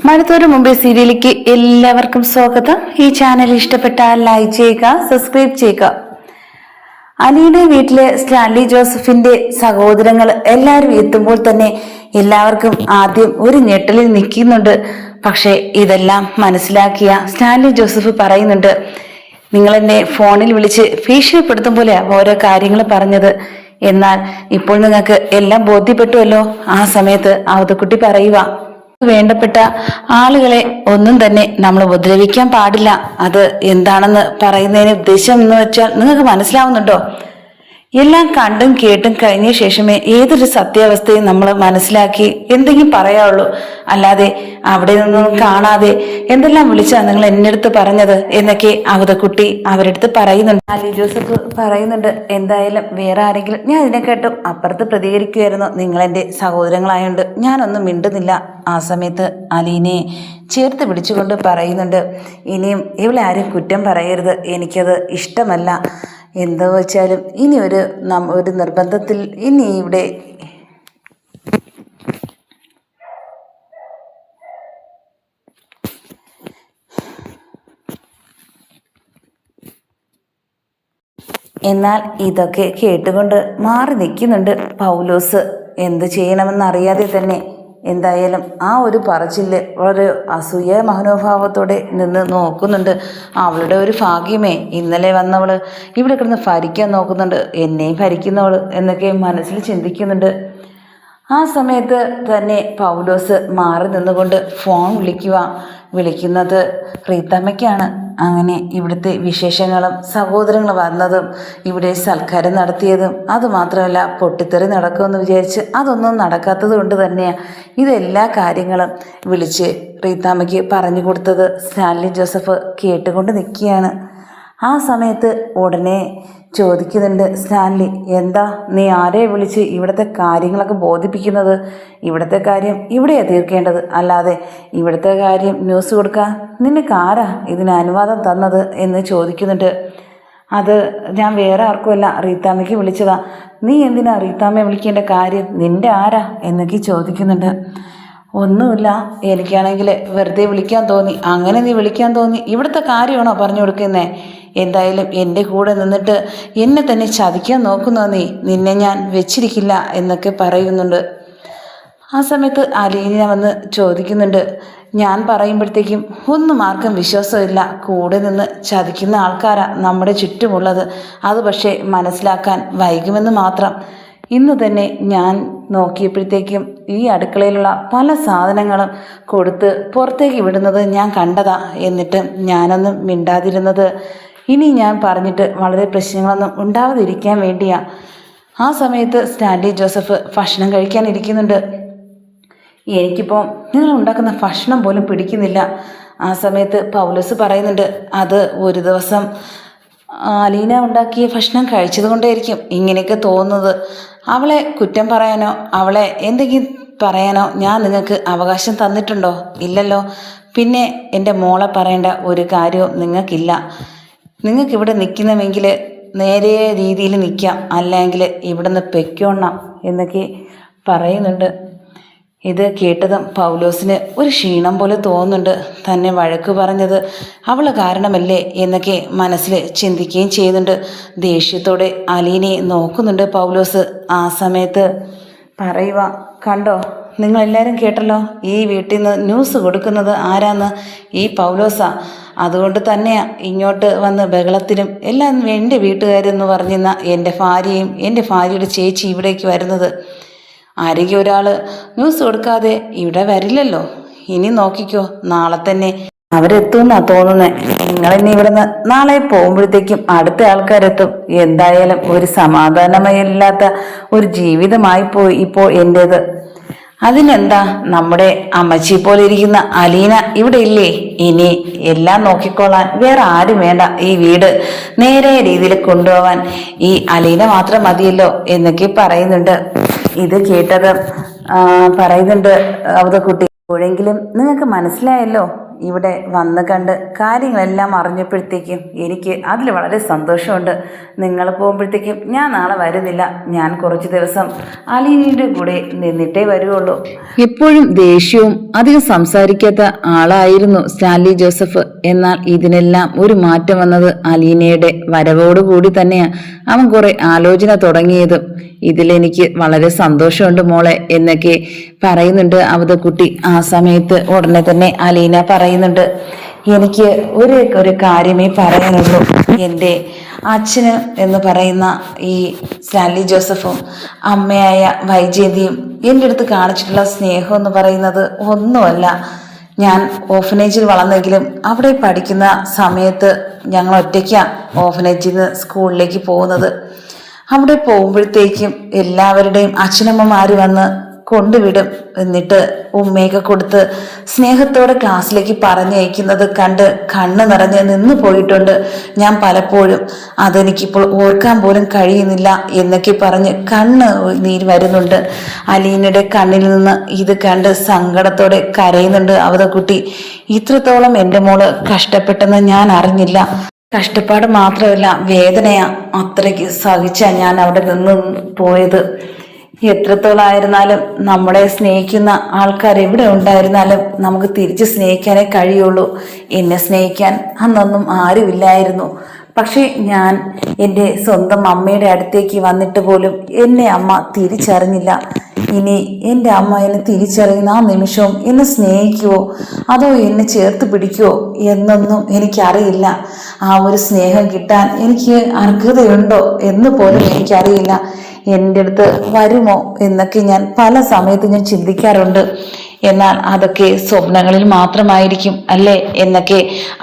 മഴത്തോട് മുമ്പേ സീരിയലിലേക്ക് എല്ലാവർക്കും സ്വാഗതം. ഈ ചാനൽ ഇഷ്ടപ്പെട്ടാൽ ലൈക്ക് ചെയ്യുക, സബ്സ്ക്രൈബ് ചെയ്യുക. അലീന വീട്ടിലെ സ്റ്റാൻലി ജോസഫിന്റെ സഹോദരങ്ങൾ എല്ലാവരും എത്തുമ്പോൾ തന്നെ എല്ലാവർക്കും ആദ്യം ഒരു ഞെട്ടലിൽ നിൽക്കുന്നുണ്ട്. പക്ഷെ ഇതെല്ലാം മനസ്സിലാക്കിയ സ്റ്റാൻലി ജോസഫ് പറയുന്നുണ്ട്, നിങ്ങൾ എന്നെ ഫോണിൽ വിളിച്ച് ഭീഷണിപ്പെടുത്തും പോലെ ഓരോ കാര്യങ്ങൾ പറഞ്ഞത്. എന്നാൽ ഇപ്പോൾ നിങ്ങൾക്ക് എല്ലാം ബോധ്യപ്പെട്ടുവല്ലോ. ആ സമയത്ത് അവതക്കുട്ടി പറയുക, വേണ്ടപ്പെട്ട ആളുകളെ ഒന്നും തന്നെ നമ്മൾ ഉപദ്രവിക്കാൻ പാടില്ല. അത് എന്താണെന്ന് പറയുന്നതിന് ഉദ്ദേശം എന്ന് വെച്ചാൽ നിങ്ങൾക്ക് മനസ്സിലാവുന്നുണ്ടോ? എല്ലാം കണ്ടും കേട്ടും കഴിഞ്ഞ ശേഷമേ ഏതൊരു സത്യാവസ്ഥയും നമ്മൾ മനസ്സിലാക്കി എന്തെങ്കിലും പറയാവുള്ളൂ. അല്ലാതെ അവിടെ നിന്നും കാണാതെ എന്തെല്ലാം വിളിച്ചാ നിങ്ങൾ എന്നെ അടുത്ത് പറഞ്ഞത് എന്നൊക്കെ അവതക്കുട്ടി അവരെടുത്ത് പറയുന്നുണ്ട്. അലി ജോസഫ് പറയുന്നുണ്ട്, എന്തായാലും വേറെ ആരെങ്കിലും ഞാൻ ഇതിനെക്കാട്ടും അപ്പുറത്ത് പ്രതികരിക്കുമായിരുന്നു. നിങ്ങൾ എൻ്റെ സഹോദരങ്ങളായോണ്ട് ഞാനൊന്നും മിണ്ടുന്നില്ല. ആ സമയത്ത് അലീനെ ചേർത്ത് പിടിച്ചുകൊണ്ട് പറയുന്നുണ്ട്, ഇനിയും ഇവളെ ആരും കുറ്റം പറയരുത്, എനിക്കത് ഇഷ്ടമല്ല. എന്താ വെച്ചാലും ഇനി ഒരു നിർബന്ധത്തിൽ ഇനി ഇവിടെ എന്നാൽ ഇതൊക്കെ കേട്ടുകൊണ്ട് മാറി നിൽക്കുന്നുണ്ട് പൗലോസ്. എന്ത് ചെയ്യണമെന്നറിയാതെ തന്നെ എന്തായാലും ആ ഒരു പറച്ചില് ഒരു അസൂയ മനോഭാവത്തോടെ നിന്ന് നോക്കുന്നുണ്ട്. അവളുടെ ഒരു ഭാഗ്യമേ, ഇന്നലെ വന്നവള് ഇവിടെ കിടന്ന് ഭരിക്കാൻ നോക്കുന്നുണ്ട്, എന്നെയും ഭരിക്കുന്നവള് എന്നൊക്കെ മനസ്സിൽ ചിന്തിക്കുന്നുണ്ട്. ആ സമയത്ത് തന്നെ പൗലോസ് മാറി നിന്നുകൊണ്ട് ഫോൺ വിളിക്കുന്നത് റീത്തമ്മയ്ക്കാണ്. അങ്ങനെ ഇവിടുത്തെ വിശേഷങ്ങളും സഹോദരങ്ങൾ വന്നതും ഇവിടെ സൽക്കാരം നടത്തിയതും അതുമാത്രമല്ല പൊട്ടിത്തെറി നടക്കുമെന്ന് വിചാരിച്ച് അതൊന്നും നടക്കാത്തത് കൊണ്ട് തന്നെയാണ് ഇതെല്ലാ കാര്യങ്ങളും വിളിച്ച് റീത്താമ്മയ്ക്ക് പറഞ്ഞു കൊടുത്തത്. സ്റ്റാൻലി ജോസഫ് കേട്ടുകൊണ്ട് നിൽക്കുകയാണ്. ആ സമയത്ത് ഉടനെ ചോദിക്കുന്നുണ്ട് സ്റ്റാൻലി, എന്താ നീ ആരെ വിളിച്ച് ഇവിടുത്തെ കാര്യങ്ങളൊക്കെ ബോധിപ്പിക്കുന്നത്? ഇവിടുത്തെ കാര്യം ഇവിടെയാണ് തീർക്കേണ്ടത്, അല്ലാതെ ഇവിടുത്തെ കാര്യം ന്യൂസ് കൊടുക്കാൻ നിനക്ക് ആരാ ഇതിന് അനുവാദം തന്നത് എന്ന് ചോദിക്കുന്നുണ്ട്. അത് ഞാൻ വേറെ ആർക്കുമല്ല, റീത്താമ്മയ്ക്ക് വിളിച്ചതാ. നീ എന്തിനാ റീത്താമ്മയെ വിളിക്കേണ്ട കാര്യം? നിന്റെ ആരാ എന്നൊക്കെ ചോദിക്കുന്നുണ്ട്. ഒന്നുമില്ല, എനിക്കാണെങ്കിൽ വെറുതെ വിളിക്കാൻ തോന്നി. അങ്ങനെ നീ വിളിക്കാൻ തോന്നി ഇവിടുത്തെ കാര്യമാണോ പറഞ്ഞു കൊടുക്കുന്നേ? എന്തായാലും എൻ്റെ കൂടെ നിന്നിട്ട് എന്നെ തന്നെ ചതിക്കാൻ നോക്കുന്നോ നിന്നെ ഞാൻ വെച്ചിരിക്കില്ല എന്നൊക്കെ പറയുന്നുണ്ട്. ആ സമയത്ത് അലീന വന്ന് ചോദിക്കുന്നുണ്ട്, ഞാൻ പറയുമ്പോഴത്തേക്കും ഒന്നും ആർക്കും വിശ്വാസമില്ല. കൂടെ നിന്ന് ചതിക്കുന്ന ആൾക്കാരാ നമ്മുടെ ചുറ്റുമുള്ളത്. അത് പക്ഷേ മനസ്സിലാക്കാൻ വൈകുമെന്ന് മാത്രം. ഇന്ന് തന്നെ ഞാൻ നോക്കിയപ്പോഴത്തേക്കും ഈ അടുക്കളയിലുള്ള പല സാധനങ്ങളും കൊടുത്ത് പുറത്തേക്ക് വിടുന്നത് ഞാൻ കണ്ടതാ. എന്നിട്ടും ഞാനൊന്നും മിണ്ടാതിരുന്നത് ഇനി ഞാൻ പറഞ്ഞിട്ട് വളരെ പ്രശ്നങ്ങളൊന്നും ഉണ്ടാവാതിരിക്കാൻ വേണ്ടിയാ. ആ സമയത്ത് സ്റ്റാൻലി ജോസഫ് ഭക്ഷണം കഴിക്കാനിരിക്കുന്നുണ്ട്. എനിക്കിപ്പോൾ നിങ്ങൾ ഉണ്ടാക്കുന്ന ഭക്ഷണം പോലും പിടിക്കുന്നില്ല. ആ സമയത്ത് പൗലോസ് പറയുന്നുണ്ട്, അത് ഒരു ദിവസം അലീന ഉണ്ടാക്കിയ ഭക്ഷണം കഴിച്ചത് കൊണ്ടായിരിക്കും ഇങ്ങനെയൊക്കെ തോന്നുന്നത്. അവളെ കുറ്റം പറയാനോ അവളെ എന്തെങ്കിലും പറയാനോ ഞാൻ നിങ്ങൾക്ക് അവകാശം തന്നിട്ടുണ്ടോ? ഇല്ലല്ലോ. പിന്നെ എൻ്റെ മോളെ പറയേണ്ട ഒരു കാര്യവും നിങ്ങൾക്കില്ല. നിങ്ങൾക്കിവിടെ നിൽക്കണമെങ്കിൽ നേരെ രീതിയിൽ നിൽക്കാം, അല്ലെങ്കിൽ ഇവിടുന്ന് പൊയ്ക്കോണം എന്നൊക്കെ പറയുന്നുണ്ട്. ഇത് കേട്ടതും പൗലോസിന് ഒരു ക്ഷീണം പോലെ തോന്നുന്നുണ്ട്. തന്നെ വഴക്ക് പറഞ്ഞത് അവൾ കാരണമല്ലേ എന്നൊക്കെ മനസ്സിൽ ചിന്തിക്കുകയും ചെയ്യുന്നുണ്ട്. ദേഷ്യത്തോടെ അലീനയെ നോക്കുന്നുണ്ട് പൗലോസ്. ആ സമയത്ത് പറയുക, കണ്ടോ, നിങ്ങളെല്ലാവരും കേട്ടല്ലോ, ഈ വീട്ടിൽ നിന്ന് ന്യൂസ് കൊടുക്കുന്നത് ആരാന്ന്? ഈ പൗലോസാ. അതുകൊണ്ട് തന്നെയാണ് ഇങ്ങോട്ട് വന്ന് ബഹളത്തിനും എല്ലാം എൻ്റെ വീട്ടുകാരെന്ന് പറഞ്ഞിരുന്ന എൻ്റെ ഭാര്യയും എൻ്റെ ഭാര്യയുടെ ചേച്ചി ഇവിടേക്ക് വരുന്നത്. ആരെങ്കിലും ഒരാൾ ന്യൂസ് കൊടുക്കാതെ ഇവിടെ വരില്ലല്ലോ. ഇനി നോക്കിക്കോ, നാളെ തന്നെ അവരെത്തുമെന്നാ തോന്നുന്നത്. നിങ്ങളിനി ഇവിടുന്ന് നാളെ പോകുമ്പോഴത്തേക്കും അടുത്ത ആൾക്കാരെത്തും. എന്തായാലും ഒരു സമാധാനമല്ലാത്ത ഒരു ജീവിതമായി പോയി ഇപ്പോൾ എൻ്റേത്. അതിനെന്താ, നമ്മുടെ അമ്മച്ചി പോലെ ഇരിക്കുന്ന അലീന ഇവിടെ ഇല്ലേ? ഇനി എല്ലാം നോക്കിക്കോളാൻ വേറെ ആരും വേണ്ട. ഈ വീട് നേരെ രീതിയിൽ കൊണ്ടുപോകാൻ ഈ അലീന മാത്രം മതിയല്ലോ എന്നൊക്കെ പറയുന്നുണ്ട്. ഇത് കേട്ടത് പറയുന്നുണ്ട് അവതക്കുട്ടി, എപ്പോഴെങ്കിലും നിങ്ങൾക്ക് മനസ്സിലായല്ലോ ഇവിടെ വന്ന് കണ്ട് കാര്യങ്ങളെല്ലാം അറിഞ്ഞപ്പോഴത്തേക്കും എനിക്ക് അതിൽ വളരെ സന്തോഷമുണ്ട്. നിങ്ങൾ പോകുമ്പോഴത്തേക്കും ഞാൻ നാളെ വരുന്നില്ല. ഞാൻ കുറച്ച് ദിവസം അലീനയുടെ കൂടെ നിന്നിട്ടേ വരുള്ളൂ. എപ്പോഴും ദേഷ്യവും അധികം സംസാരിക്കാത്ത ആളായിരുന്നു സ്റ്റാൻലി ജോസഫ്. എന്നാൽ ഇതിനെല്ലാം ഒരു മാറ്റം വന്നത് അലീനയുടെ വരവോടുകൂടി തന്നെയാണ്. അവൻ കുറെ ആലോചന തുടങ്ങിയതും. ഇതിലെനിക്ക് വളരെ സന്തോഷമുണ്ട് മോളെ എന്നൊക്കെ പറയുന്നുണ്ട് അവതക്കുട്ടി. ആ സമയത്ത് ഉടനെ തന്നെ അലീന പറയുന്നുണ്ട്, എനിക്ക് ഒരു കാര്യമേ പറയാനുള്ളൂ. എൻ്റെ അച്ഛന് എന്ന് പറയുന്ന ഈ സ്റ്റാൻലി ജോസഫും അമ്മയായ വൈജയന്തിയും എൻ്റെ അടുത്ത് കാണിച്ചിട്ടുള്ള സ്നേഹം എന്ന് പറയുന്നത് ഒന്നുമല്ല. ഞാൻ ഓഫനേജിൽ വളർന്നെങ്കിലും അവിടെ പഠിക്കുന്ന സമയത്ത് ഞങ്ങൾ ഒറ്റയ്ക്കാണ് ഓഫനേജിൽ നിന്ന് സ്കൂളിലേക്ക് പോകുന്നത്. അവിടെ പോകുമ്പോഴത്തേക്കും എല്ലാവരുടെയും അച്ഛനമ്മമാർ വന്ന് കൊണ്ടുവിടും. എന്നിട്ട് ഉമ്മയൊക്കെ കൊടുത്ത് സ്നേഹത്തോടെ ക്ലാസ്സിലേക്ക് പറഞ്ഞയക്കുന്നത് കണ്ട് കണ്ണ് നിറഞ്ഞ് നിന്ന് പോയിട്ടുണ്ട് ഞാൻ പലപ്പോഴും. അതെനിക്കിപ്പോൾ ഓർക്കാൻ പോലും കഴിയുന്നില്ല എന്നൊക്കെ പറഞ്ഞ് കണ്ണ് നീര് വരുന്നുണ്ട്. അലീനയുടെ കണ്ണിൽ നിന്ന് ഇത് കണ്ട് സങ്കടത്തോടെ കരയുന്നുണ്ട് അവതക്കുട്ടി. ഇത്രത്തോളം എൻ്റെ മോള് കഷ്ടപ്പെട്ടെന്ന് ഞാൻ അറിഞ്ഞില്ല. കഷ്ടപ്പാട് മാത്രമല്ല, വേദനയാ. അത്രയ്ക്ക് സഹിച്ചാ ഞാൻ അവിടെ നിന്ന് പോയത്. എത്രത്തോളായിരുന്നാലും നമ്മളെ സ്നേഹിക്കുന്ന ആൾക്കാർ എവിടെ ഉണ്ടായിരുന്നാലും നമുക്ക് തിരിച്ച് സ്നേഹിക്കാനേ കഴിയുള്ളൂ. എന്നെ സ്നേഹിക്കാൻ അന്നൊന്നും ആരുമില്ലായിരുന്നു. പക്ഷേ ഞാൻ എൻ്റെ സ്വന്തം അമ്മയുടെ അടുത്തേക്ക് വന്നിട്ട് പോലും എന്നെ അമ്മ തിരിച്ചറിഞ്ഞില്ല. ഇനി എൻ്റെ അമ്മ എന്നെ തിരിച്ചറിയുന്ന ആ നിമിഷവും എന്നെ സ്നേഹിക്കുവോ അതോ എന്നെ ചേർത്ത് പിടിക്കുവോ എന്നൊന്നും എനിക്കറിയില്ല. ആ ഒരു സ്നേഹം കിട്ടാൻ എനിക്ക് അർഹതയുണ്ടോ എന്ന് പോലും എനിക്കറിയില്ല. എൻ്റെ അടുത്ത് വരുമോ എന്നൊക്കെ ഞാൻ പല സമയത്തും ഞാൻ ചിന്തിക്കാറുണ്ട്. എന്നാൽ അതൊക്കെ സ്വപ്നങ്ങളിൽ മാത്രമായിരിക്കും അല്ലേ എന്നൊക്കെ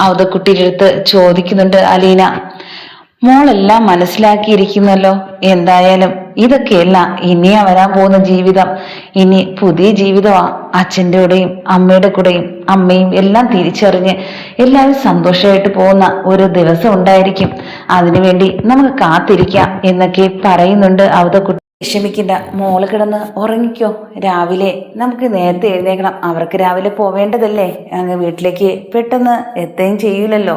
അവതക്കുട്ടിയുടെ അടുത്ത് ചോദിക്കുന്നുണ്ട് അലീന. മോളെല്ലാം മനസ്സിലാക്കിയിരിക്കുന്നല്ലോ. എന്തായാലും ഇതൊക്കെയല്ല ഇനിയാ വരാൻ പോകുന്ന ജീവിതം. ഇനി പുതിയ ജീവിതമാ. അച്ഛൻ്റെ കൂടെയും അമ്മയുടെ കൂടെയും അമ്മയും എല്ലാം തിരിച്ചറിഞ്ഞ് എല്ലാവരും സന്തോഷമായിട്ട് പോകുന്ന ഒരു ദിവസം ഉണ്ടായിരിക്കും. അതിനുവേണ്ടി നമുക്ക് കാത്തിരിക്കാം എന്നൊക്കെ പറയുന്നുണ്ട് അവതക്കുട്ടി. വിഷമിക്കണ്ട, മോള് കിടന്ന് ഉറങ്ങിക്കോ. രാവിലെ നമുക്ക് നേരത്തെ എഴുന്നേക്കണം. അവർക്ക് രാവിലെ പോവേണ്ടതല്ലേ. അങ്ങ് വീട്ടിലേക്ക് പെട്ടെന്ന് എത്തുകയും ചെയ്യൂലല്ലോ,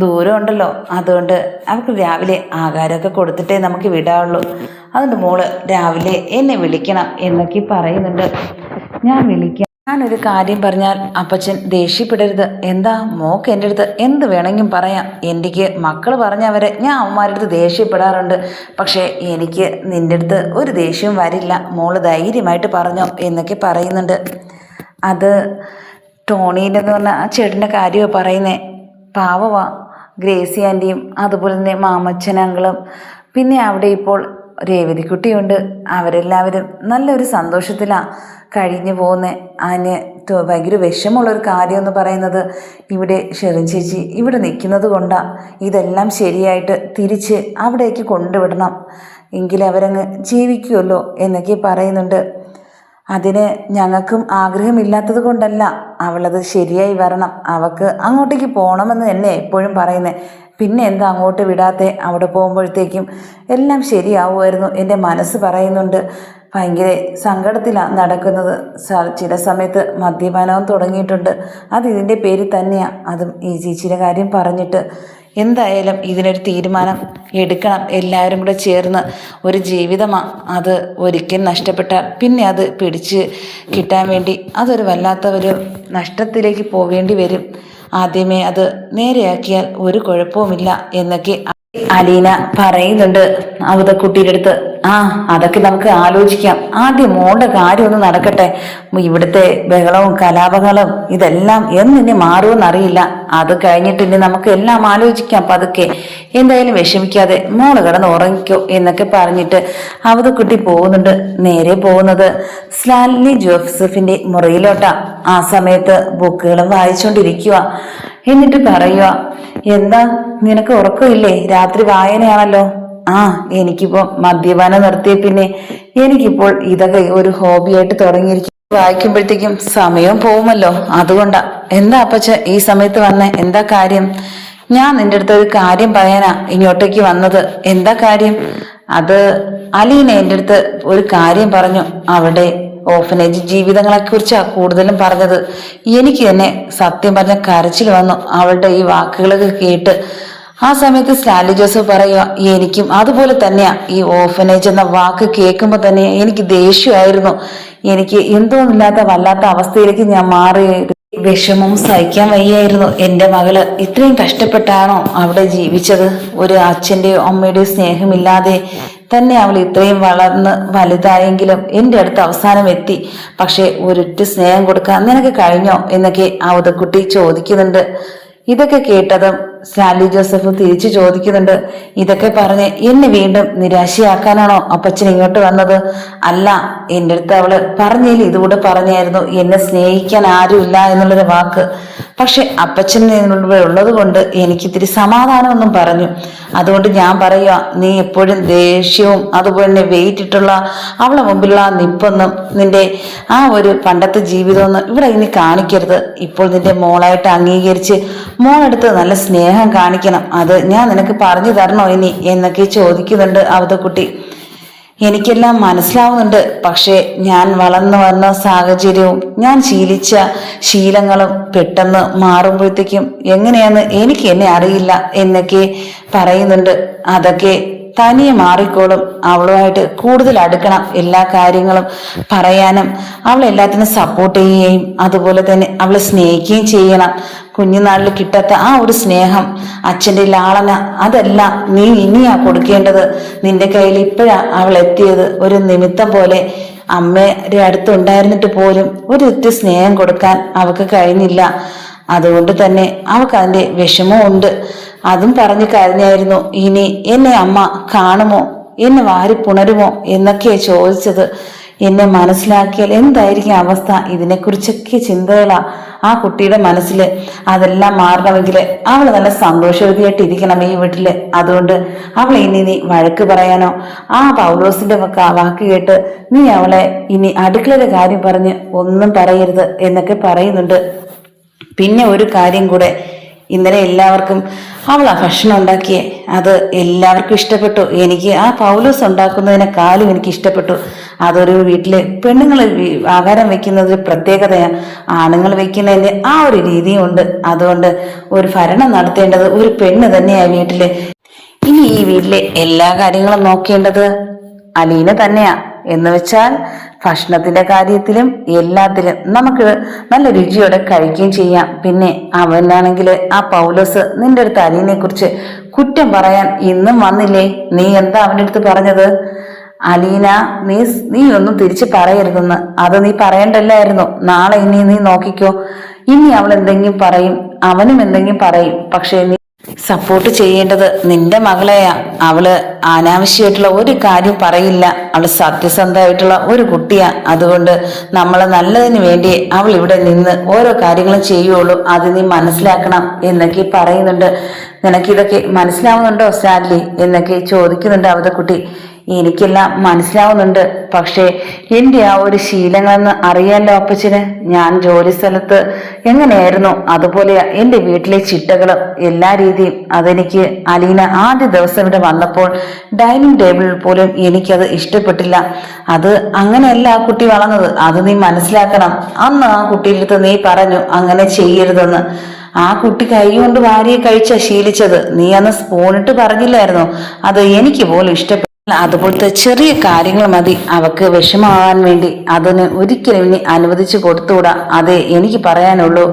ദൂരം ഉണ്ടല്ലോ. അതുകൊണ്ട് അവർക്ക് രാവിലെ ആഹാരമൊക്കെ കൊടുത്തിട്ടേ നമുക്ക് വിടാവുള്ളൂ. അതുകൊണ്ട് മോള് രാവിലെ എന്നെ വിളിക്കണം എന്നൊക്കെ പറയുന്നുണ്ട്. ഞാൻ വിളിക്കാം. ഞാനൊരു കാര്യം പറഞ്ഞാൽ അപ്പച്ചൻ ദേഷ്യപ്പെടരുത്. എന്താ? മോക്ക് എൻ്റെ അടുത്ത് എന്ത് വേണമെങ്കിലും പറയാം. എനിക്ക് മക്കൾ പറഞ്ഞവരെ ഞാൻ അവന്മാരുടെ അടുത്ത് ദേഷ്യപ്പെടാറുണ്ട്. പക്ഷേ എനിക്ക് നിൻ്റെ അടുത്ത് ഒരു ദേഷ്യവും വരില്ല. മോള് ധൈര്യമായിട്ട് പറഞ്ഞോ എന്നൊക്കെ പറയുന്നുണ്ട്. അത് ടോണീനെന്ന് പറഞ്ഞ ആ ചേട്ടൻ്റെ കാര്യമാണ് പറയുന്നേ. പാവവാ. ഗ്രേസി ആൻറ്റിയും അതുപോലെ തന്നെ മാമച്ചനങ്ങളും പിന്നെ അവിടെ ഇപ്പോൾ രേവതിക്കുട്ടിയുണ്ട്. അവരെല്ലാവരും നല്ലൊരു സന്തോഷത്തിലാണ് കഴിഞ്ഞു പോകുന്നത്. അതിന് ഭയങ്കര വിഷമമുള്ളൊരു കാര്യം എന്ന് പറയുന്നത് ഇവിടെ ഷെറിൻ ചേച്ചി ഇവിടെ നിൽക്കുന്നത് കൊണ്ടാണ്. ഇതെല്ലാം ശരിയായിട്ട് തിരിച്ച് അവിടേക്ക് കൊണ്ടുവിടണം. എങ്കിൽ അവരങ്ങ് ജീവിക്കുമല്ലോ എന്നൊക്കെ പറയുന്നുണ്ട്. അതിന് ഞങ്ങൾക്കും ആഗ്രഹമില്ലാത്തത് കൊണ്ടല്ല. അവളത് ശരിയായി വരണം. അവൾക്ക് അങ്ങോട്ടേക്ക് പോകണമെന്ന് തന്നെ എപ്പോഴും പറയുന്നത്. പിന്നെ എന്താ അങ്ങോട്ട് വിടാതെ? അവിടെ പോകുമ്പോഴത്തേക്കും എല്ലാം ശരിയാവുമായിരുന്നു എൻ്റെ മനസ്സ് പറയുന്നുണ്ട്. ഭയങ്കര സങ്കടത്തിലാണ് നടക്കുന്നത്. ചില സമയത്ത് മദ്യപാനവും തുടങ്ങിയിട്ടുണ്ട്. അത് ഇതിൻ്റെ പേരിൽ തന്നെയാണ്. അതും ഈ ചേച്ചിയുടെ കാര്യം പറഞ്ഞിട്ട് എന്തായാലും ഇതിനൊരു തീരുമാനം എടുക്കണം. എല്ലാവരും കൂടെ ചേർന്ന് ഒരു ജീവിതമാണ്. അത് ഒരിക്കൽ നഷ്ടപ്പെട്ടാൽ പിന്നെ അത് പിടിച്ച് കിട്ടാൻ വേണ്ടി അതൊരു വല്ലാത്ത ഒരു നഷ്ടത്തിലേക്ക് പോവേണ്ടി വരും. ആദ്യമേ അത് നേരെയാക്കിയാൽ ഒരു കുഴപ്പവുമില്ല എന്നൊക്കെ അലീന പറയുന്നുണ്ട് അവതക്കുട്ടിയുടെ അടുത്ത്. അതൊക്കെ നമുക്ക് ആലോചിക്കാം. ആദ്യം മോളുടെ കാര്യം ഒന്ന് നടക്കട്ടെ. ഇവിടുത്തെ ബഹളവും കലാപങ്ങളും ഇതെല്ലാം എന്നിനി മാറുമെന്നറിയില്ല. അത് കഴിഞ്ഞിട്ട് ഇനി നമുക്ക് എല്ലാം ആലോചിക്കാം പതുക്കെ. എന്തായാലും വിഷമിക്കാതെ മോള് കിടന്ന് ഉറങ്ങിക്കോ എന്നൊക്കെ പറഞ്ഞിട്ട് അവതക്കുട്ടി പോകുന്നുണ്ട്. നേരെ പോകുന്നത് സ്റ്റാൻലി ജോസഫിന്റെ മുറിയിലോട്ടാ. ആ സമയത്ത് ബുക്കുകളും വായിച്ചുകൊണ്ടിരിക്കുക. എന്നിട്ട് പറയുക, എന്താ നിനക്ക് ഉറക്കമില്ലേ? രാത്രി വായനയാണല്ലോ. എനിക്കിപ്പോൾ മദ്യപാനം നിർത്തിയ പിന്നെ എനിക്കിപ്പോൾ ഇതൊക്കെ ഒരു ഹോബിയായിട്ട് തുടങ്ങിയിരിക്കും. വായിക്കുമ്പോഴത്തേക്കും സമയവും പോകുമല്ലോ, അതുകൊണ്ടാ. എന്താ അപ്പച്ച ഈ സമയത്ത് വന്നേ? എന്താ കാര്യം? ഞാൻ നിന്റെ അടുത്ത് ഒരു കാര്യം പറയാനാ ഇങ്ങോട്ടേക്ക് വന്നത്. എന്താ കാര്യം? അത് അലീന എൻ്റെ അടുത്ത് ഒരു കാര്യം പറഞ്ഞു. അവിടെ ഓർഫനേജ് ജീവിതങ്ങളെക്കുറിച്ചാണ് കൂടുതലും പറഞ്ഞത്. എനിക്ക് തന്നെ സത്യം പറഞ്ഞ കരച്ചിൽ വന്നു അവളുടെ ഈ വാക്കുകളൊക്കെ കേട്ട്. ആ സമയത്ത് സ്റ്റാൻലി ജോസഫ് പറയുക, എനിക്കും അതുപോലെ തന്നെയാ. ഈ ഓർഫനേജ് എന്ന വാക്ക് കേൾക്കുമ്പോൾ തന്നെ എനിക്ക് ദേഷ്യമായിരുന്നു. എനിക്ക് എന്തോന്നില്ലാത്ത വല്ലാത്ത അവസ്ഥയിലേക്ക് ഞാൻ മാറി. വിഷമം സഹിക്കാൻ വയ്യായിരുന്നു. എൻ്റെ മകള് ഇത്രയും കഷ്ടപ്പെട്ടാണോ അവിടെ ജീവിച്ചത്? ഒരു അച്ഛൻ്റെയോ അമ്മയുടെയോ സ്നേഹമില്ലാതെ തന്നെ അവൾ ഇത്രയും വളർന്ന് വലുതായെങ്കിലും എൻ്റെ അടുത്ത് അവസാനം എത്തി. പക്ഷെ ഒരൊറ്റ സ്നേഹം കൊടുക്കാൻ നിനക്ക് കഴിഞ്ഞോ എന്നൊക്കെ അവതക്കുട്ടി ചോദിക്കുന്നുണ്ട്. ഇതൊക്കെ കേട്ടതും സ്റ്റാൻലി ജോസഫ് തിരിച്ചു ചോദിക്കുന്നുണ്ട്, ഇതൊക്കെ പറഞ്ഞ് എന്നെ വീണ്ടും നിരാശയാക്കാനാണോ അപ്പച്ചൻ ഇങ്ങോട്ട് വന്നത്? അല്ല, എൻ്റെ അടുത്ത് അവള് പറഞ്ഞതിൽ ഇതുകൂടെ പറഞ്ഞായിരുന്നു, എന്നെ സ്നേഹിക്കാൻ ആരുമില്ല എന്നുള്ളൊരു വാക്ക്. പക്ഷെ അപ്പച്ചൻ ഉള്ളത് കൊണ്ട് എനിക്ക് ഇത്തിരി സമാധാനമൊന്നും പറഞ്ഞു. അതുകൊണ്ട് ഞാൻ പറയുക, നീ എപ്പോഴും ദേഷ്യവും അതുപോലെ തന്നെ വെയിറ്റിട്ടുള്ള അവളെ മുമ്പിലുള്ള നിപ്പൊന്നും നിന്റെ ആ ഒരു പണ്ടത്തെ ജീവിതമൊന്നും ഇവിടെ ഇനി കാണിക്കരുത്. ഇപ്പോൾ നിന്റെ മോളായിട്ട് അംഗീകരിച്ച് മോളെടുത്ത് നല്ല സ്നേഹം കാണിക്കണം. അത് ഞാൻ നിനക്ക് പറഞ്ഞു തരണോ ഇനി എന്നൊക്കെ ചോദിക്കുന്നുണ്ട് അവതക്കുട്ടി. എനിക്കെല്ലാം മനസ്സിലാവുന്നുണ്ട്. പക്ഷെ ഞാൻ വളർന്നു വന്ന സാഹചര്യവും ഞാൻ ശീലിച്ച ശീലങ്ങളും പെട്ടെന്ന് മാറുമ്പോഴത്തേക്കും എങ്ങനെയാന്ന് എനിക്ക് എന്നെ അറിയില്ല എന്നൊക്കെ പറയുന്നുണ്ട്. അതൊക്കെ തനിയെ മാറിക്കോളും. അവളുമായിട്ട് കൂടുതൽ അടുക്കണം, എല്ലാ കാര്യങ്ങളും പറയാനും അവളെ എല്ലാത്തിനും സപ്പോർട്ട് ചെയ്യുകയും അതുപോലെ തന്നെ അവളെ സ്നേഹിക്കുകയും ചെയ്യണം. കുഞ്ഞുനാളിൽ കിട്ടാത്ത ആ ഒരു സ്നേഹം, അച്ഛൻ്റെ ലാളന, അതെല്ലാം നീ ഇനിയാ കൊടുക്കേണ്ടത്. നിന്റെ കയ്യിൽ ഇപ്പോഴാ അവൾ എത്തിയത്. ഒരു നിമിത്തം പോലെ അമ്മയുടെ അടുത്തുണ്ടായിരുന്നിട്ട് പോലും ഒരൊറ്റ സ്നേഹം കൊടുക്കാൻ അവൾക്ക് കഴിഞ്ഞില്ല. അതുകൊണ്ട് തന്നെ അവൾക്ക് അതിൻ്റെ വിഷമവും ഉണ്ട്. അതും പറഞ്ഞു കരഞ്ഞായിരുന്നു, ഇനി എന്നെ അമ്മ കാണുമോ, എന്നെ വാരി പുണരുമോ എന്നൊക്കെയാ ചോദിച്ചത്. എന്നെ മനസ്സിലാക്കിയാൽ എന്തായിരിക്കും അവസ്ഥ? ഇതിനെക്കുറിച്ചൊക്കെ ചിന്തകളാ ആ കുട്ടിയുടെ മനസ്സിൽ. അതെല്ലാം മാറണമെങ്കിൽ അവൾ നല്ല സന്തോഷവതിയായിട്ട് ഇരിക്കണം ഈ വീട്ടില്. അതുകൊണ്ട് അവളെ ഇനി നീ വഴക്ക് പറയാനോ ആ പൗലോസിന്റെ വാക്ക് കേട്ട് നീ അവളെ ഇനി അടുക്കളയുടെ കാര്യം പറഞ്ഞ് ഒന്നും പറയരുത് എന്നൊക്കെ പറയുന്നുണ്ട്. പിന്നെ ഒരു കാര്യം കൂടെ, ഇന്നലെ എല്ലാവർക്കും അവളാ ഭക്ഷണം ഉണ്ടാക്കിയേ, അത് എല്ലാവർക്കും ഇഷ്ടപ്പെട്ടു. എനിക്ക് ആ പൗലോസ് ഉണ്ടാക്കുന്നതിനെക്കാളും എനിക്ക് ഇഷ്ടപ്പെട്ടു. അതൊരു വീട്ടില് പെണ്ണുങ്ങൾ ആഹാരം വെക്കുന്നത് പ്രത്യേകതയാണ്. ആണുങ്ങൾ വെക്കുന്നതിന്റെ ആ ഒരു രീതിയും ഉണ്ട്. അതുകൊണ്ട് ഒരു ഭരണം നടത്തേണ്ടത് ഒരു പെണ്ണ് തന്നെയാ വീട്ടില്. ഇനി ഈ വീട്ടിലെ എല്ലാ കാര്യങ്ങളും നോക്കേണ്ടത് അലീന തന്നെയാ. എന്ന് വെച്ചാൽ ഭക്ഷണത്തിന്റെ കാര്യത്തിലും എല്ലാത്തിലും നമുക്ക് നല്ല രുചിയോടെ കഴിക്കുകയും ചെയ്യാം. പിന്നെ അവനാണെങ്കിൽ ആ പൗലോസ് നിന്റെ അടുത്ത് അലീനെ കുറിച്ച് കുറ്റം പറയാൻ ഇന്നും വന്നില്ലേ? നീ എന്താ അവൻ്റെ അടുത്ത് പറഞ്ഞത്? അലീന, നീ ഒന്നും തിരിച്ചു പറയരുതെന്ന്. അത് നീ പറയണ്ടല്ലായിരുന്നു. നാളെ ഇനി നീ നോക്കിക്കോ, ഇനി അവൾ എന്തെങ്കിലും പറയും, അവനും എന്തെങ്കിലും പറയും. പക്ഷെ നീ സപ്പോർട്ട് ചെയ്യേണ്ടത് നിന്റെ മകളെയാ. അവള് അനാവശ്യമായിട്ടുള്ള ഒരു കാര്യം പറയില്ല. അവള് സത്യസന്ധമായിട്ടുള്ള ഒരു കുട്ടിയാ. അതുകൊണ്ട് നമ്മളെ നല്ലതിന് വേണ്ടി അവൾ ഇവിടെ നിന്ന് ഓരോ കാര്യങ്ങളും ചെയ്യുള്ളൂ. അത് നീ മനസ്സിലാക്കണം എന്നൊക്കെ പറയുന്നുണ്ട്. നിനക്കിതൊക്കെ മനസ്സിലാവുന്നുണ്ടോ സ്റ്റാൻലി എന്നൊക്കെ ചോദിക്കുന്നുണ്ട് അവതക്കുട്ടി. എനിക്കെല്ലാം മനസ്സിലാവുന്നുണ്ട്. പക്ഷേ എൻ്റെ ആ ഒരു ശീലങ്ങളെന്ന് അറിയാലോ അപ്പച്ചന്. ഞാൻ ജോലി സ്ഥലത്ത് എങ്ങനെയായിരുന്നു അതുപോലെയാ എൻ്റെ വീട്ടിലെ ചിട്ടകളും എല്ലാ രീതിയും. അതെനിക്ക് അലീന ആദ്യ ദിവസം ഇവിടെ വന്നപ്പോൾ ഡൈനിങ് ടേബിളിൽ പോലും എനിക്കത് ഇഷ്ടപ്പെട്ടില്ല. അത് അങ്ങനെയല്ല ആ കുട്ടി വളർന്നത്. അത് നീ മനസ്സിലാക്കണം. അന്ന് ആ കുട്ടിയുടെ അടുത്ത് നീ പറഞ്ഞു അങ്ങനെ ചെയ്യരുതെന്ന്. ആ കുട്ടി കൈ കൊണ്ട് വാരിയെ കഴിച്ച ശീലിച്ചത്. നീ അന്ന് സ്പൂണിട്ട് പറഞ്ഞില്ലായിരുന്നോ? അത് എനിക്ക് പോലും ഇഷ്ടപ്പെട്ടു. അതുപോലത്തെ ചെറിയ കാര്യങ്ങൾ മതി അവക്ക് വിഷമാവാൻ വേണ്ടി. അതിന് ഒരിക്കലും ഇനി അനുവദിച്ചു കൊടുത്തുകൂടാ. അതേ എനിക്ക് പറയാനുള്ളൂ